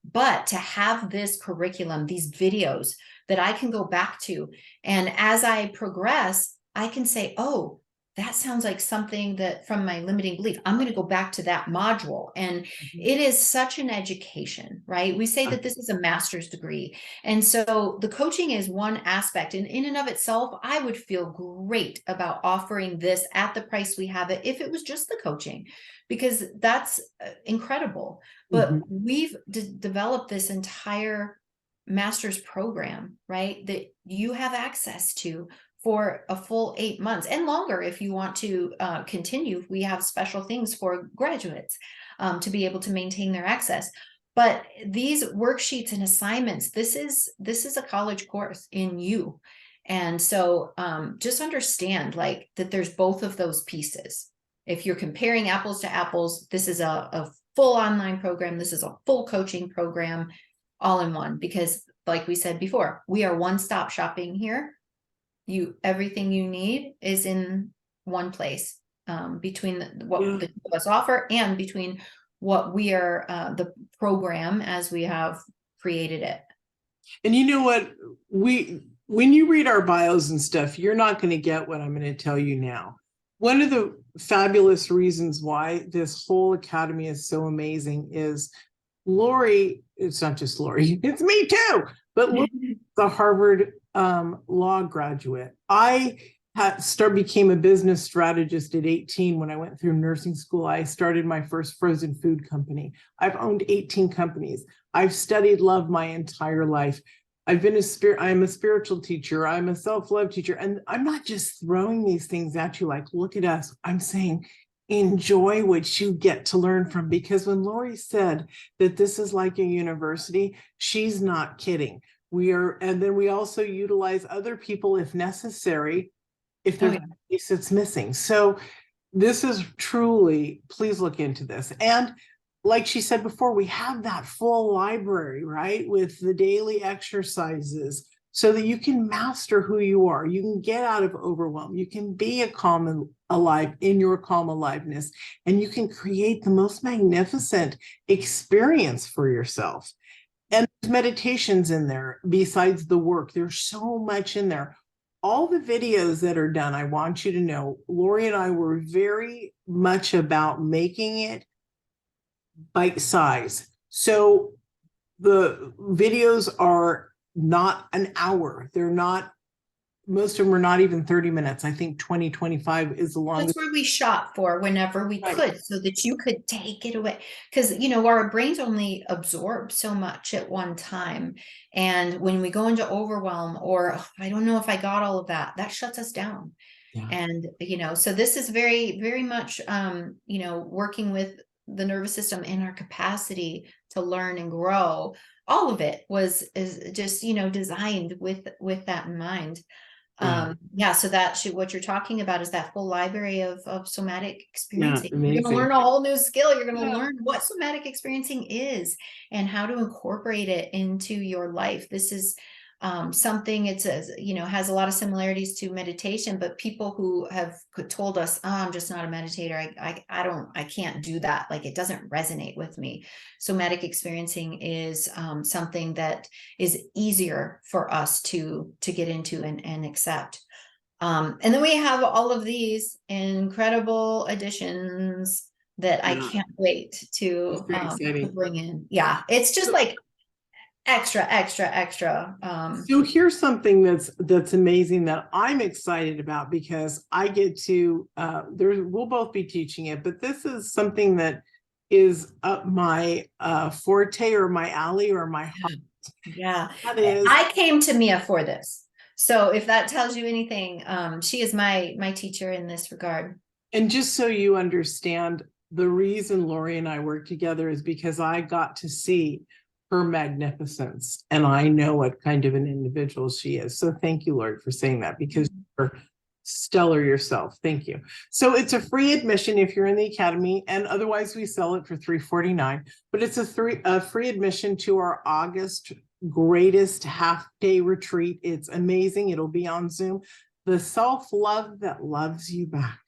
But to have this curriculum, these videos that I can go back to, and as I progress, I can say, oh, that sounds like something that from my limiting belief, I'm going to go back to that module. And it is such an education, right? We say that this is a master's degree. And so the coaching is one aspect, and in and of itself, I would feel great about offering this at the price we have it if it was just the coaching, because that's incredible. But we've developed this entire master's program, right, that you have access to for a full 8 months and longer. If you want to continue, we have special things for graduates to be able to maintain their access. But these worksheets and assignments, this is a college course in you. And so just understand like that there's both of those pieces. If you're comparing apples to apples, this is a full online program. This is a full coaching program all in one, because like we said before, we are one-stop shopping here. Everything you need is in one place, between what the two of us offer and between what we are, the program as we have created it. And you know what, when you read our bios and stuff, you're not going to get what I'm going to tell you now. One of the fabulous reasons why this whole academy is so amazing is Lori, it's not just Lori, it's me too. But look, the Harvard law graduate. I became a business strategist at 18 when I went through nursing school. I started my first frozen food company. I've owned 18 companies. I've studied love my entire life. I'm a spiritual teacher. I'm a self-love teacher. And I'm not just throwing these things at you like, look at us. I'm saying, enjoy what you get to learn from, because when Lori said that this is like a university, she's not kidding. And then we also utilize other people if necessary, if there's a piece that's missing. So this is truly, please look into this. And like she said before, we have that full library, right? With the daily exercises so that you can master who you are. You can get out of overwhelm. You can be a calm and alive in your calm aliveness, and you can create the most magnificent experience for yourself. And there's meditations in there besides the work. There's so much in there. All the videos that are done, I want you to know, Lori and I were very much about making it bite size. So the videos are not an hour. They're not, most of them are not even 30 minutes. I think 20, 25 is the longest. That's where we shot for whenever we Right. could, so that you could take it away. Because, you know, our brains only absorb so much at one time. And when we go into overwhelm, or "Oh, I don't know if I got all of that," that shuts us down. Yeah. And, you know, so this is very, very much, you know, working with the nervous system and our capacity to learn and grow. All of it is just, you know, designed with that in mind. Yeah, so what you're talking about is that full library of somatic experiencing. You're amazing. gonna learn a whole new skill. You're gonna Yeah. learn what somatic experiencing is and how to incorporate it into your life. This is something, it's a, you know, has a lot of similarities to meditation, but people who have told us, "Oh, I'm just not a meditator. I can't do that. Like, it doesn't resonate with me." Somatic experiencing is something that is easier for us to get into and accept. And then we have all of these incredible additions that I can't wait to bring in. Yeah, it's just like extra. So here's something that's amazing that I'm excited about, because I get to we'll both be teaching it, but this is something that is up my forte or my alley or my heart. Yeah, That is, I came to Mia for this. So if that tells you anything, she is my teacher in this regard. and just so you understand, the reason Lori and I work together is because I got to see her magnificence, and I know what kind of an individual she is. So thank you, Lori, for saying that, because you're stellar yourself. Thank you. So it's a free admission if you're in the academy, and otherwise we sell it for $349. But it's a free admission to our August greatest half-day retreat. It's amazing. It'll be on Zoom. The self-love that loves you back.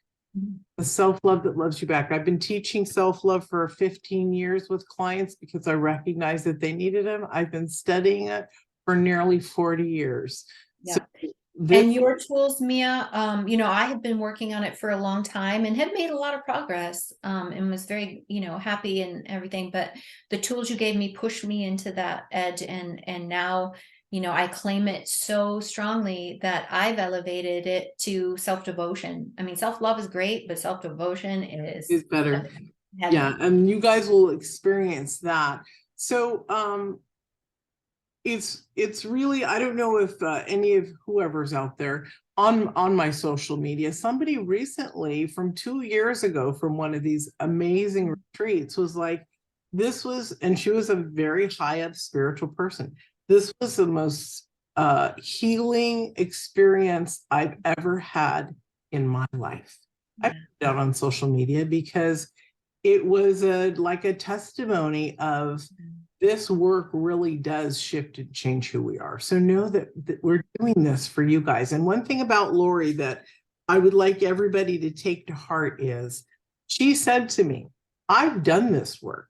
The self-love that loves you back. I've been teaching self-love for 15 years with clients because I recognize that they needed them. I've been studying it for nearly 40 years. Yeah. So and your tools, Mia, you know, I have been working on it for a long time and have made a lot of progress, and was very, you know, happy and everything. But the tools you gave me pushed me into that edge, and now, you know, I claim it so strongly that I've elevated it to self-devotion. I mean, self-love is great, but self-devotion is better. heaven. Yeah, and you guys will experience that. So it's really, I don't know if any of whoever's out there on my social media, somebody recently from 2 years ago from one of these amazing retreats was like, and she was a very high up spiritual person. This was the most healing experience I've ever had in my life. I put it out on social media because it was like a testimony of this work really does shift and change who we are. So know that we're doing this for you guys. And one thing about Lori that I would like everybody to take to heart is she said to me, "I've done this work."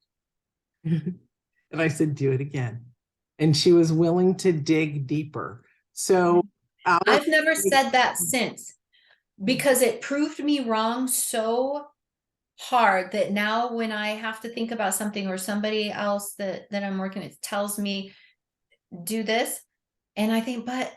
And I said, "Do it again." And she was willing to dig deeper. So I've never said that since, because it proved me wrong so hard that now when I have to think about something, or somebody else that I'm working with tells me, do this. And I think, but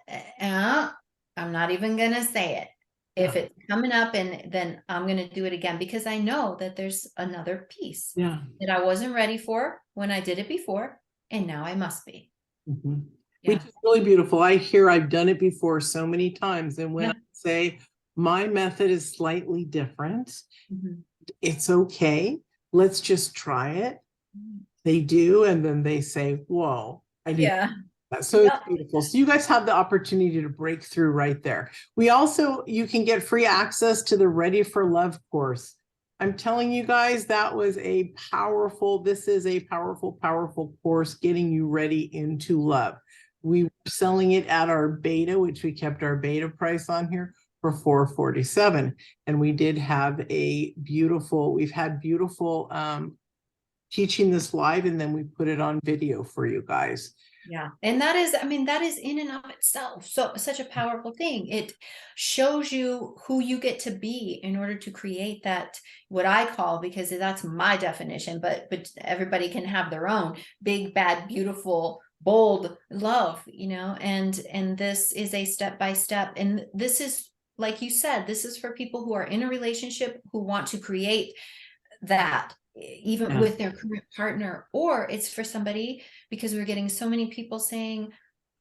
I'm not even going to say it. If Yeah. it's coming up, and then I'm going to do it again, because I know that there's another piece Yeah. that I wasn't ready for when I did it before. And now I must be. Mhm. Yeah. Which is really beautiful. I've done it before so many times. And when Yeah. I say my method is slightly different, Mhm. it's okay. Let's just try it. They do. And then they say, whoa, I didn't. Yeah. So it's Yep. beautiful. So you guys have the opportunity to break through right there. You can get free access to the Ready for Love course. I'm telling you guys, this is a powerful, powerful course getting you ready into love. We were selling it at our beta, which we kept our beta price on here for $447. And we've had beautiful teaching this live, and then we put it on video for you guys. Yeah. And that is, I mean, that is in and of itself such a powerful thing. It shows you who you get to be in order to create that, what I call, because that's my definition, but everybody can have their own big, bad, beautiful, bold love, and this is a step by step. And this is, like you said, this is for people who are in a relationship who want to create that, even Yeah. with their current partner, or it's for somebody, because we're getting so many people saying,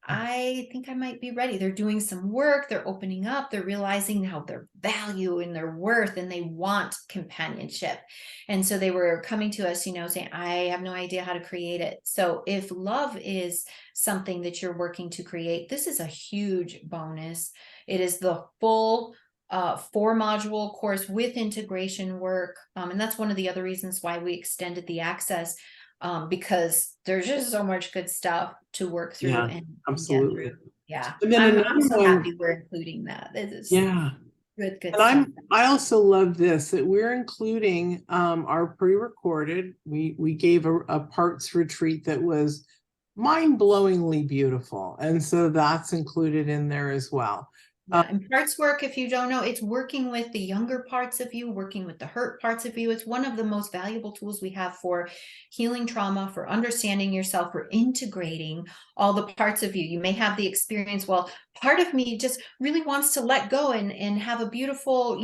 I think I might be ready. They're doing some work, they're opening up, they're realizing how their value and their worth, and they want companionship. And so they were coming to us, saying, I have no idea how to create it. So if love is something that you're working to create, this is a huge bonus. It is the full 4-module course with integration work. And that's one of the other reasons why we extended the access, because there's just so much good stuff to work through Yeah, and get absolutely. through. Yeah. And then I'm another so one, happy we're including that. This is yeah. good And stuff. I also love this, that we're including our pre-recorded. We gave a parts retreat that was mind-blowingly beautiful. And so that's included in there as well. Yeah, and parts work, if you don't know, it's working with the younger parts of you, working with the hurt parts of you. It's one of the most valuable tools we have for healing trauma, for understanding yourself, for integrating all the parts of you. You may have the experience, well, part of me just really wants to let go and have a beautiful,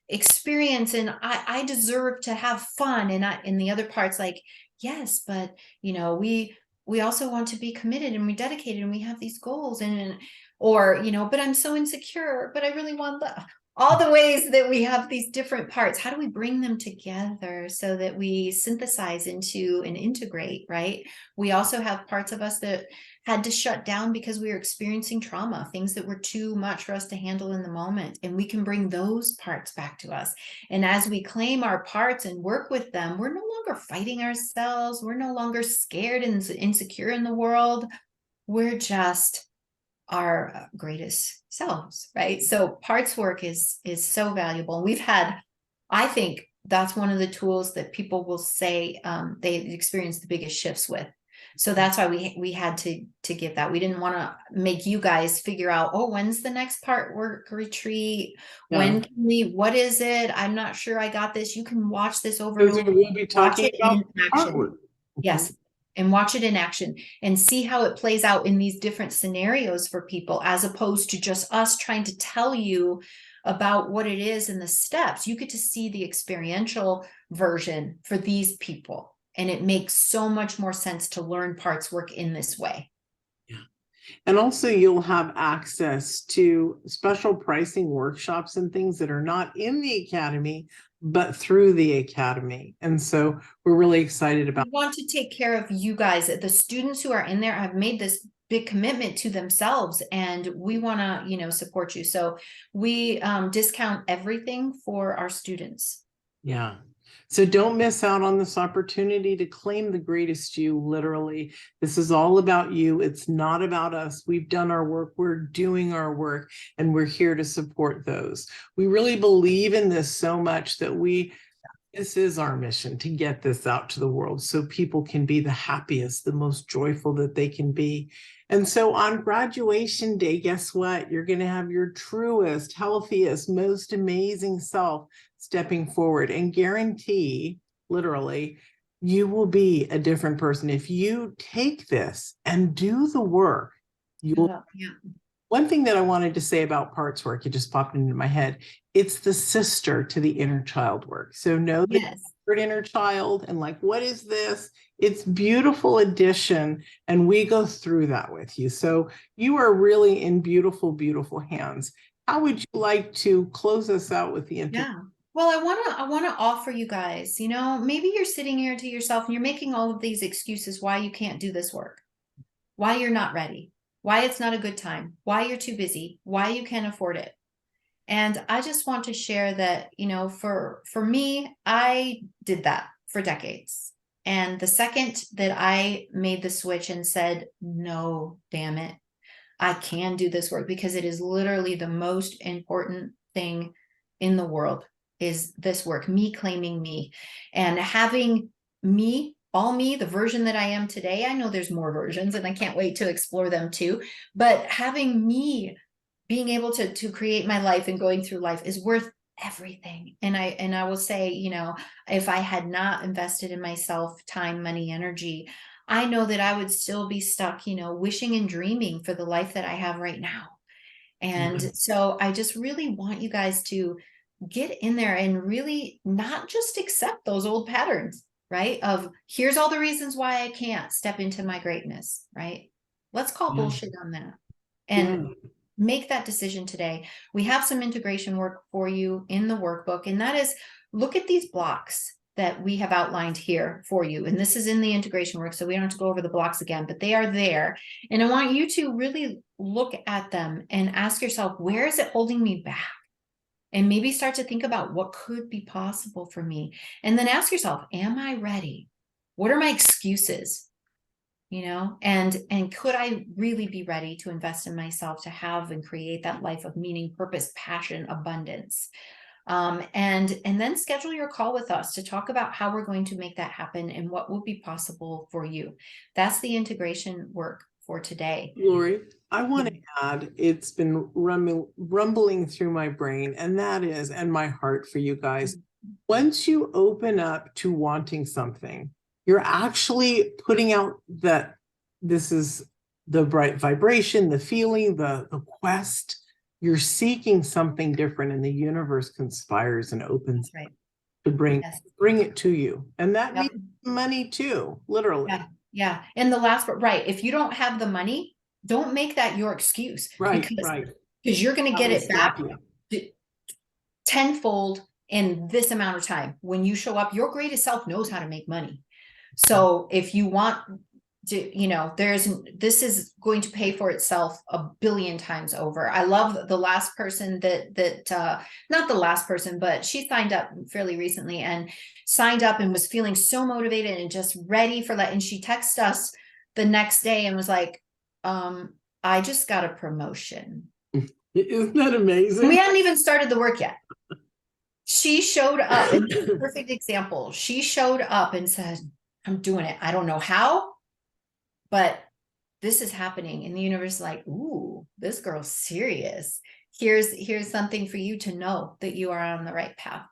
experience, and I deserve to have fun. And the other parts, like, yes, but we also want to be committed, and we dedicated, and we have these goals, or but I'm so insecure, but I really want all the ways that we have these different parts. How do we bring them together so that we synthesize into and integrate, right? We also have parts of us that had to shut down because we were experiencing trauma, things that were too much for us to handle in the moment, and we can bring those parts back to us. And as we claim our parts and work with them, we're no longer fighting ourselves, we're no longer scared and insecure in the world, we're just our greatest selves, right? So parts work is so valuable. We've had, I think that's one of the tools that people will say they experience the biggest shifts with. So that's why we had to give that. We didn't want to make you guys figure out, oh, when's the next part work retreat? Yeah. When can what is it? I'm not sure I got this. You can watch this over and Because over. we'll be Watch talking it about in action. artwork. Yes. And watch it in action and see how it plays out in these different scenarios for people, as opposed to just us trying to tell you about what it is and the steps. You get to see the experiential version for these people. And it makes so much more sense to learn parts work in this way. Yeah. And also you'll have access to special pricing workshops and things that are not in the academy, but through the academy. And so we're really excited about. We want to take care of you guys. The students who are in there have made this big commitment to themselves, and we want to, support you. So we discount everything for our students. Yeah. So don't miss out on this opportunity to claim the greatest you, literally. This is all about you. It's not about us. We've done our work. We're doing our work, and we're here to support those. We really believe in this so much that this is our mission, to get this out to the world so people can be the happiest, the most joyful that they can be. And so on graduation day, guess what? You're going to have your truest, healthiest, most amazing self stepping forward, and guarantee, literally, you will be a different person. If you take this and do the work, you'll. Yeah. One thing that I wanted to say about parts work, it just popped into my head. It's the sister to the inner child work. So know the Yes. inner child and like, what is this? It's beautiful addition. And we go through that with you. So you are really in beautiful, beautiful hands. How would you like to close us out with the Yeah. Well, I want to offer you guys, maybe you're sitting here to yourself and you're making all of these excuses why you can't do this work, why you're not ready, why it's not a good time, why you're too busy, why you can't afford it. And I just want to share that, for me, I did that for decades. And the second that I made the switch and said, no, damn it, I can do this work because it is literally the most important thing in the world is this work, me claiming me and having me, all me, the version that I am today. I know there's more versions and I can't wait to explore them too, but having me being able to create my life and going through life is worth everything. And I will say, if I had not invested in myself, time, money, energy, I know that I would still be stuck, wishing and dreaming for the life that I have right now. And so I just really want you guys to get in there and really not just accept those old patterns, right? Of here's all the reasons why I can't step into my greatness, right? Let's call bullshit on that and make that decision today. We have some integration work for you in the workbook, and that is look at these blocks that we have outlined here for you. And this is in the integration work, so we don't have to go over the blocks again, but they are there. And I want you to really look at them and ask yourself, where is it holding me back? And maybe start to think about what could be possible for me. And then ask yourself, am I ready? What are my excuses? And could I really be ready to invest in myself to have and create that life of meaning, purpose, passion, abundance? And then schedule your call with us to talk about how we're going to make that happen and what will be possible for you. That's the integration work for today. Lori, I want to add, it's been rumbling through my brain, and my heart for you guys. Once you open up to wanting something, you're actually putting out that this is the bright vibration, the feeling, the quest. You're seeking something different, and the universe conspires and opens to bring it to you. And that means money too, literally. Yeah. And the last part, right. If you don't have the money, don't make that your excuse. Right. Because you're going to get it back tenfold in this amount of time. When you show up, your greatest self knows how to make money. So if you want to, this is going to pay for itself a billion times over. I love the last person not the last person, but she signed up fairly recently and signed up and was feeling so motivated and just ready for that. And she texted us the next day and was like, I just got a promotion. Isn't that amazing? And we hadn't even started the work yet. She showed up, and perfect example. She showed up and said, I'm doing it. I don't know how, but this is happening. And the universe is like, ooh, this girl's serious. Here's something for you to know that you are on the right path.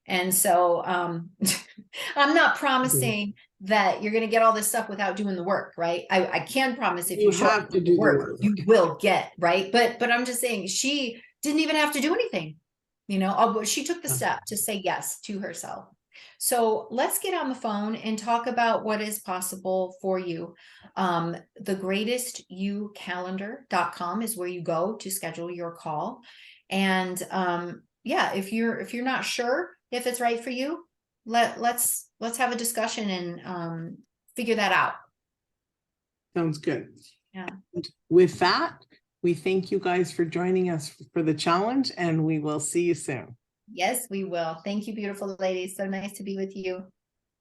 And so I'm not promising that you're going to get all this stuff without doing the work, right? I can promise if you have to do the work, you will get, right? But I'm just saying she didn't even have to do anything, she took the step to say yes to herself. So let's get on the phone and talk about what is possible for you. TheGreatestYouCalendar.com is where you go to schedule your call. And if you're not sure if it's right for you, let's have a discussion and figure that out. Sounds good. Yeah. And with that, we thank you guys for joining us for the challenge, and we will see you soon. Yes, we will. Thank you, beautiful ladies. So nice to be with you.